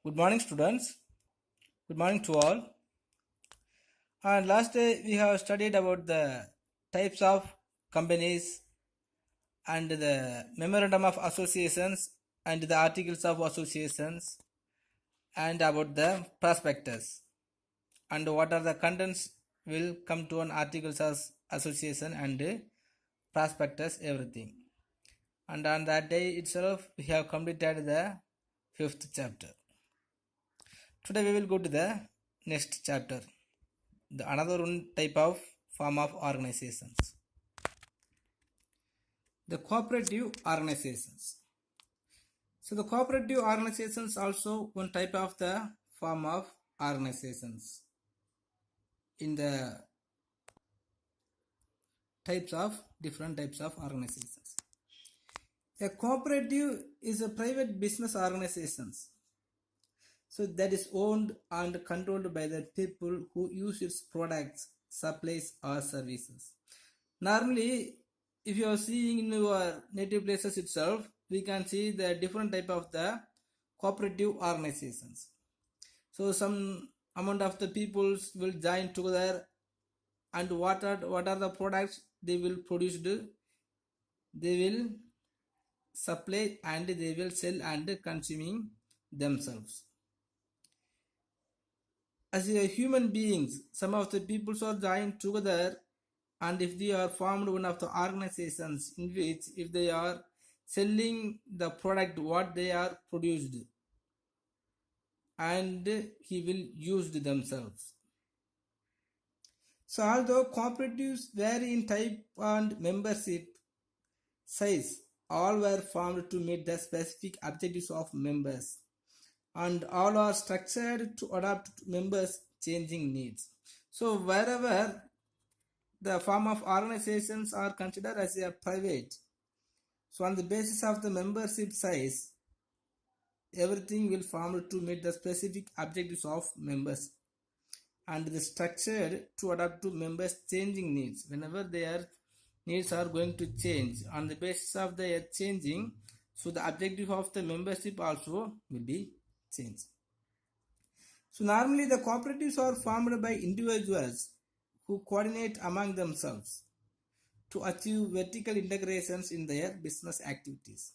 Good morning, students. Good morning to all. And last day we have studied about the types of companies and the memorandum of associations and the articles of associations and about the prospectus and what are the contents will come to an articles of association and prospectus everything. And on that day itself we have completed the fifth chapter. Today we will go to the next chapter. The another one type of form of organizations, the cooperative organizations. So the cooperative organizations also one type of the form of organizations in the types of different types of organizations. A cooperative is a private business organizations, so that is owned and controlled by the people who use its products, supplies or services. Normally, if you are seeing in your native places itself, we can see the different type of the cooperative organizations. So some amount of the peoples will join together, and what are the products they will produce, they will supply and they will sell and consuming themselves. As a human beings, some of the peoples are joined together, and if they are formed one of the organizations in which if they are selling the product what they are produced, and he will use themselves. So although cooperatives vary in type and membership size, all were formed to meet the specific objectives of members, and all are structured to adapt to members changing needs. So wherever the form of organizations are considered as a private, so on the basis of the membership size, everything will form to meet the specific objectives of members, and the structured to adapt to members changing needs. Whenever their needs are going to change, on the basis of their changing, so the objective of the membership also will be changed. So normally the cooperatives are formed by individuals who coordinate among themselves to achieve vertical integrations in their business activities.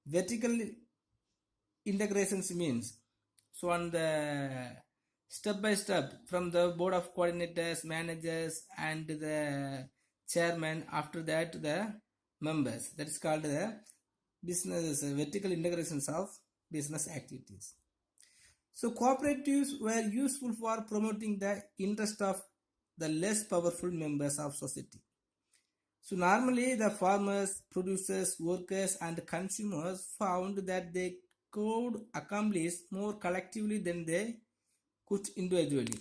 Vertical integrations means, so on the step by step from the board of coordinators, managers and the chairman, after that the members, that is called the business vertical integrations of business activities. So cooperatives were useful for promoting the interest of the less powerful members of society. So normally the farmers, producers, workers and consumers found that they could accomplish more collectively than they could individually.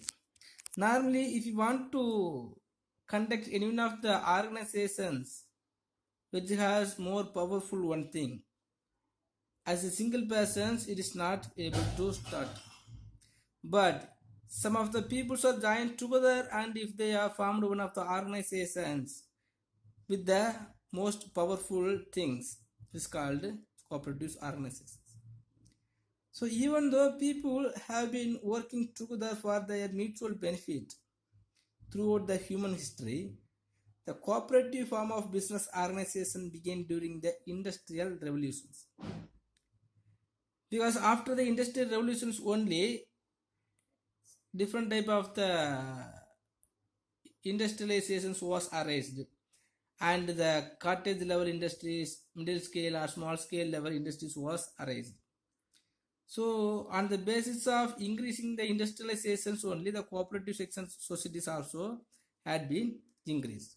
Normally, if you want to conduct any one of the organizations which has more powerful one thing, as a single person it is not able to start. But some of the people are joined together, and if they are formed one of the organizations with the most powerful things, it is called cooperative organizations. So even though people have been working together for their mutual benefit throughout the human history, the cooperative form of business organization began during the industrial revolutions. Because after the industrial revolutions only, different type of the industrializations was arranged, and the cottage level industries, middle scale or small scale level industries was arranged. So on the basis of increasing the industrializations only, the cooperative section societies also had been increased.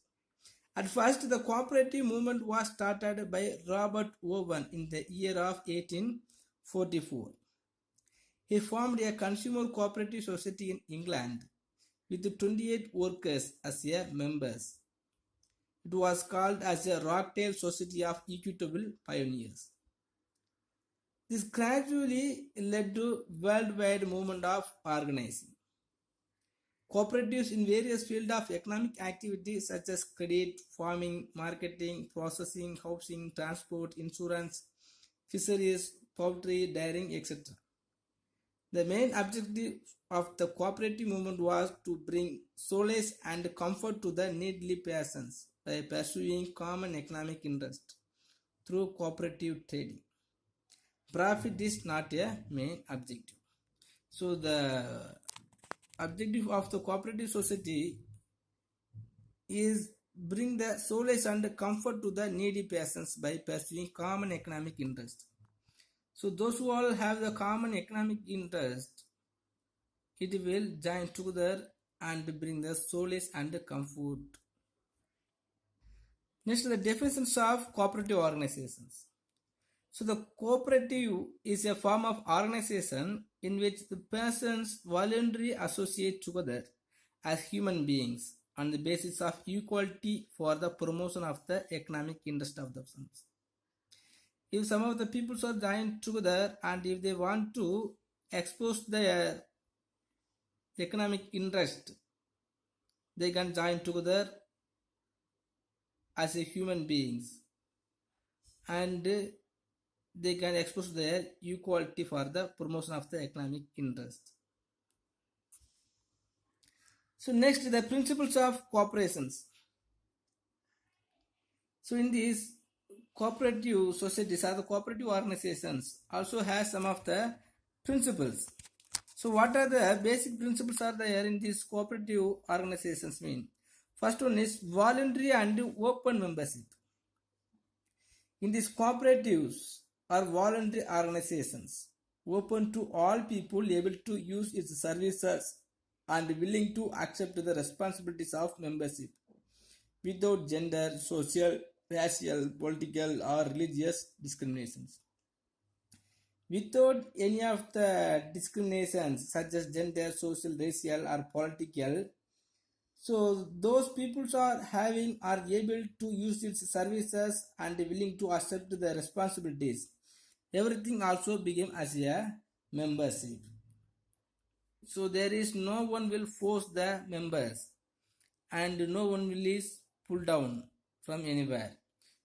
At first, the cooperative movement was started by Robert Owen in the year of 1844. He formed a consumer cooperative society in England with 28 workers as members. It was called as a Rockdale Society of Equitable Pioneers. This gradually led to worldwide movement of organizing. Cooperatives in various fields of economic activity such as credit, farming, marketing, processing, housing, transport, insurance, fisheries, poultry, dairying, etc. The main objective of the cooperative movement was to bring solace and comfort to the needy persons by pursuing common economic interest through cooperative trading. Profit is not a main objective. So the objective of the cooperative society is bring the solace and comfort to the needy persons by pursuing common economic interest. So those who all have the common economic interest, it will join together and bring the solace and comfort. Next, the definitions of cooperative organizations. So the cooperative is a form of organization in which the persons voluntarily associate together as human beings on the basis of equality for the promotion of the economic interest of the persons. If some of the people are joined together and if they want to expose their economic interest, they can join together as a human beings and they can expose their equality for the promotion of the economic interest. So next, the principles of cooperations. So in these cooperative societies or the cooperative organizations also has some of the principles. So what are the basic principles are there in these cooperative organizations mean? First one is voluntary and open membership. In these cooperatives are voluntary organizations open to all people able to use its services and willing to accept the responsibilities of membership without gender, social, racial, political or religious discriminations. Without any of the discriminations such as gender, social, racial or political, so those peoples are able to use its services and willing to accept the responsibilities. Everything also became as a membership. So there is no one will force the members and no one will is pulled down from anywhere.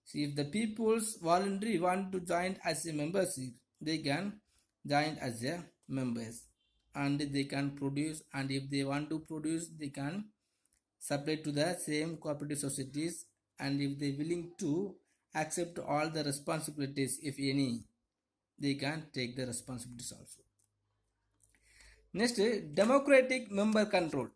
So if the peoples voluntarily want to join as a membership, they can join as a members and they can produce, and if they want to produce they can supply to the same cooperative societies, and if they willing to accept all the responsibilities if any, they can take the responsibilities also. Next, democratic member control.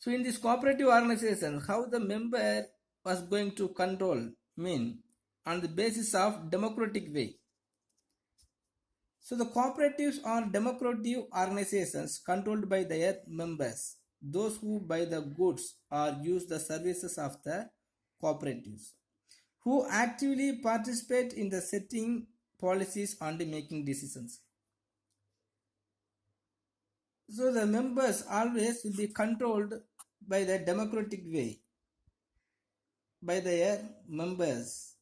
So in this cooperative organization, how the member was going to control mean on the basis of democratic way. So the cooperatives are democratic organizations controlled by their members, those who buy the goods or use the services of the cooperatives, who actively participate in the setting policies and making decisions. So the members always will be controlled by the democratic way by their members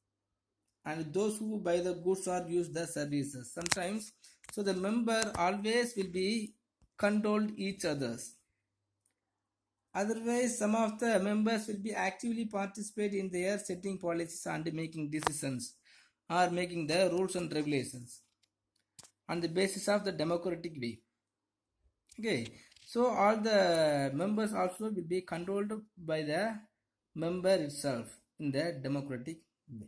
and those who buy the goods or use the services. Sometimes, so the member always will be controlled each others. Otherwise, some of the members will be actively participate in their setting policies and making decisions or making the rules and regulations on the basis of the democratic way. Okay, so all the members also will be controlled by the member itself in the democratic way.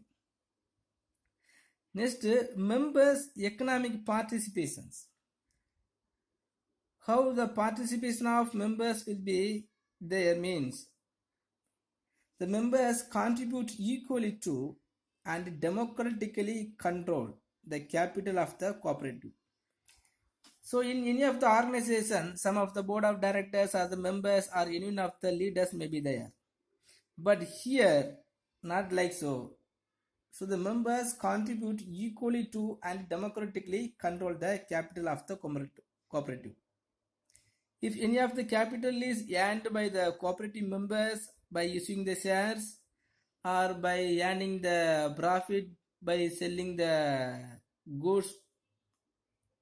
Next, members' economic participations. How the participation of members will be there means the members contribute equally to and democratically control the capital of the cooperative. So in any of the organization, some of the board of directors or the members or any of the leaders may be there. But here, not like so. So the members contribute equally to and democratically control the capital of the cooperative. If any of the capital is earned by the cooperative members by using the shares or by earning the profit by selling the goods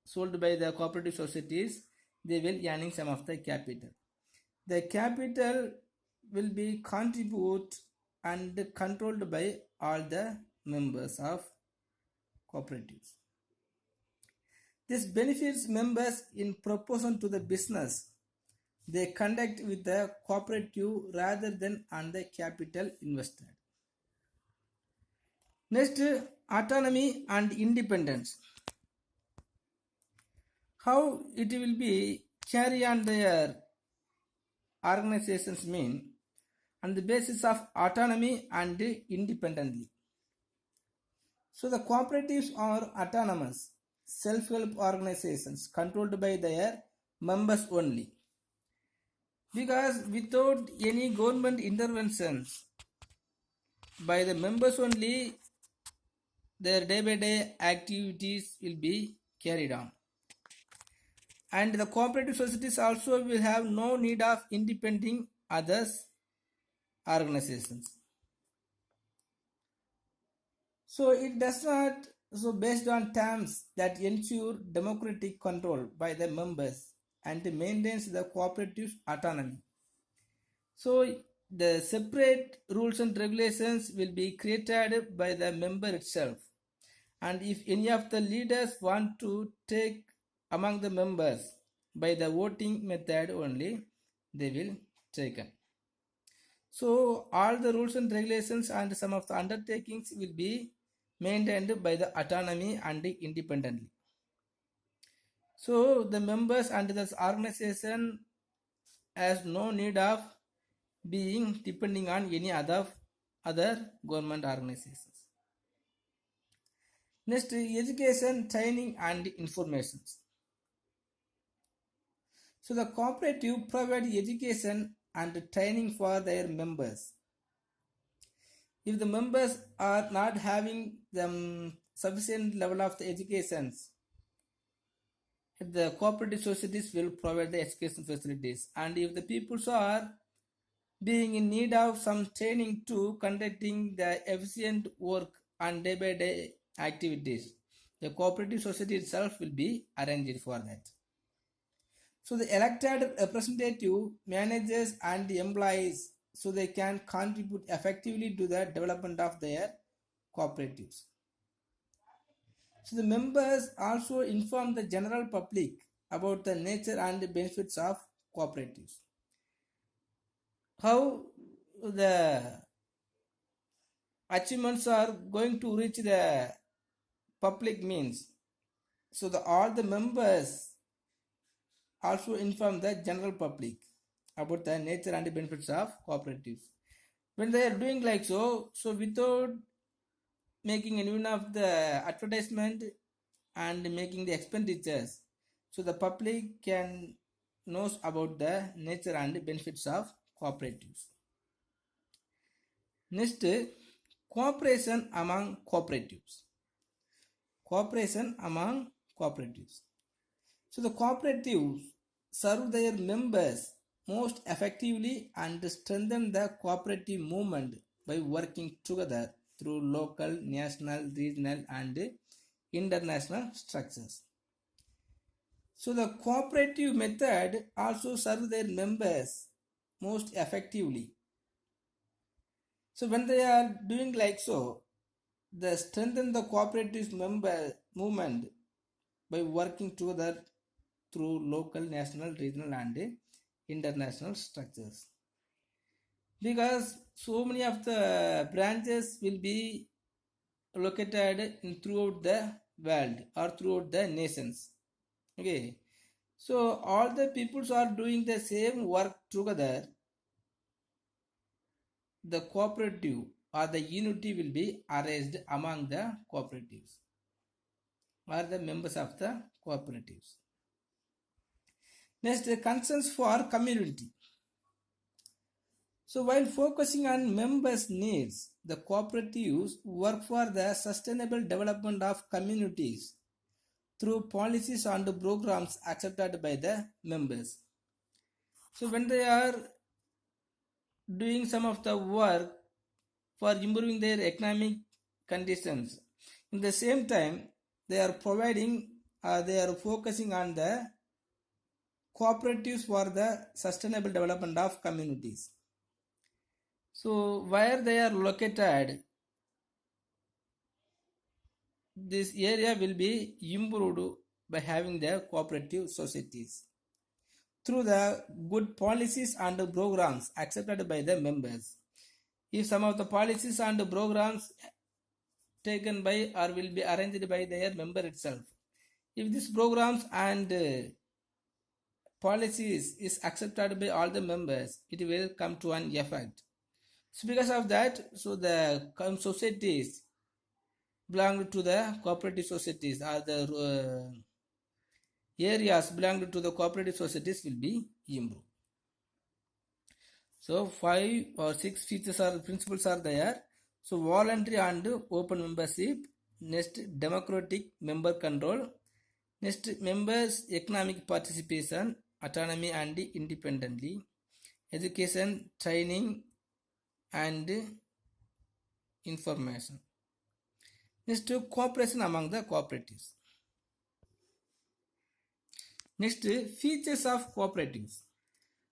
sold by the cooperative societies, they will earning some of the capital. The capital will be contribute and controlled by all the members of cooperatives. This benefits members in proportion to the business they conduct with the cooperative rather than on the capital invested. Next, autonomy and independence. How it will be carry on their organizations mean on the basis of autonomy and independently. So the cooperatives are autonomous, self-help organizations controlled by their members only. Because without any government interventions, by the members only, their day-by-day activities will be carried on. And the cooperative societies also will have no need of independent others organizations. So it does not, so based on terms that ensure democratic control by the members and maintains the cooperative autonomy. So the separate rules and regulations will be created by the member itself. And if any of the leaders want to take among the members by the voting method only, they will take it. So all the rules and regulations and some of the undertakings will be maintained by the autonomy and independently. So the members and this organization has no need of being depending on any other government organizations. Next, education, training and informations. So the cooperative provide education and training for their members. If the members are not having the sufficient level of the educations, the cooperative societies will provide the education facilities. And if the people are being in need of some training to conducting the efficient work on day-by-day activities, the cooperative society itself will be arranged for that. So the elected representative manages and employees so they can contribute effectively to the development of their cooperatives. So the members also inform the general public about the nature and the benefits of cooperatives. How the achievements are going to reach the public means. So all the members also inform the general public about the nature and the benefits of cooperatives. When they are doing like so without making any of the advertisement and making the expenditures, so the public can knows about the nature and the benefits of cooperatives. Next, cooperation among cooperatives. Cooperation among cooperatives. So the cooperatives serve their members most effectively and strengthen the cooperative movement by working together through local, national, regional and international structures. So the cooperative method also serves their members most effectively. So when they are doing like so, they strengthen the cooperative member movement by working together through local, national, regional and international structures. Because so many of the branches will be located throughout the world or throughout the nations. Okay, so all the peoples are doing the same work together. The cooperative or the unity will be arranged among the cooperatives or the members of the cooperatives. Next, concerns for community. So while focusing on members' needs, the cooperatives work for the sustainable development of communities through policies and programs accepted by the members. So when they are doing some of the work for improving their economic conditions, in the same time they are providing, they are focusing on the cooperatives for the sustainable development of communities. So where they are located, this area will be improved by having the cooperative societies through the good policies and programs accepted by the members. If some of the policies and programs taken by or will be arranged by their member itself, if these programs and policies is accepted by all the members, it will come to an effect. So because of that, so the societies belong to the cooperative societies, or the areas belong to the cooperative societies will be improved. So 5 or 6 features or principles are there. So voluntary and open membership. Next, democratic member control. Next, members economic participation, autonomy and independently. Education, training and information. Next, cooperation among the cooperatives. Next, features of cooperatives.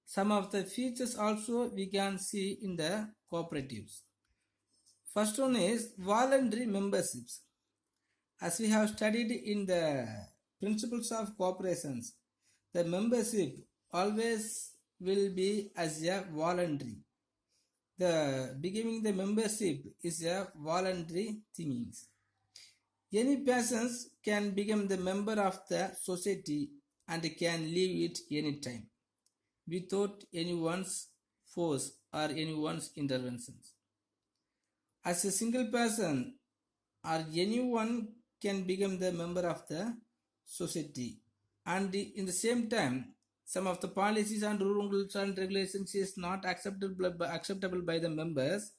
Some of the features also we can see in the cooperatives. First one is voluntary memberships. As we have studied in the principles of cooperations, the membership always will be as a voluntary. The beginning the membership is a voluntary thing. Any persons can become the member of the society and can leave it any time without anyone's force or anyone's interventions. As a single person or anyone can become the member of the society, and in the same time some of the policies and rules and regulations is not acceptable by the members,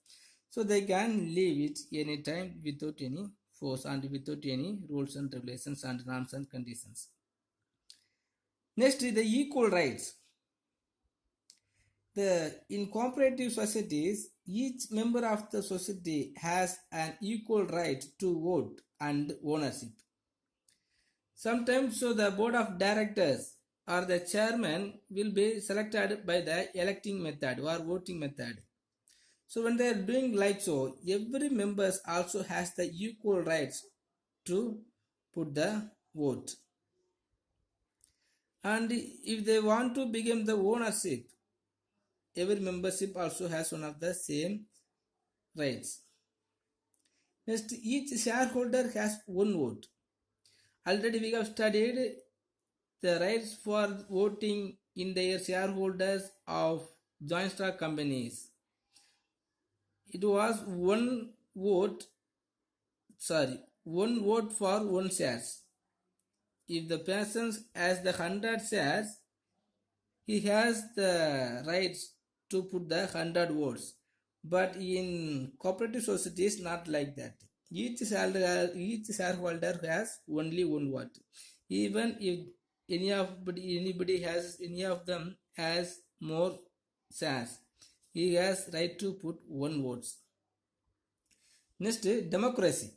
so they can leave it any time without any force and without any rules and regulations and norms and conditions. Next is the equal rights. In cooperative societies, each member of the society has an equal right to vote and ownership. Sometimes so the board of directors or the chairman will be selected by the electing method or voting method. So when they are doing like so, every member also has the equal rights to put the vote. And if they want to become the ownership, every membership also has one of the same rights. Next, each shareholder has one vote. Already we have studied the rights for voting in their shareholders of joint stock companies. It was one vote for one shares. If the person has the 100 shares, he has the rights to put the 100 votes. But in cooperative societies, not like that. Each shareholder has only one vote. Even if anybody has any of them has more shares, he has right to put one vote. Next, democracy.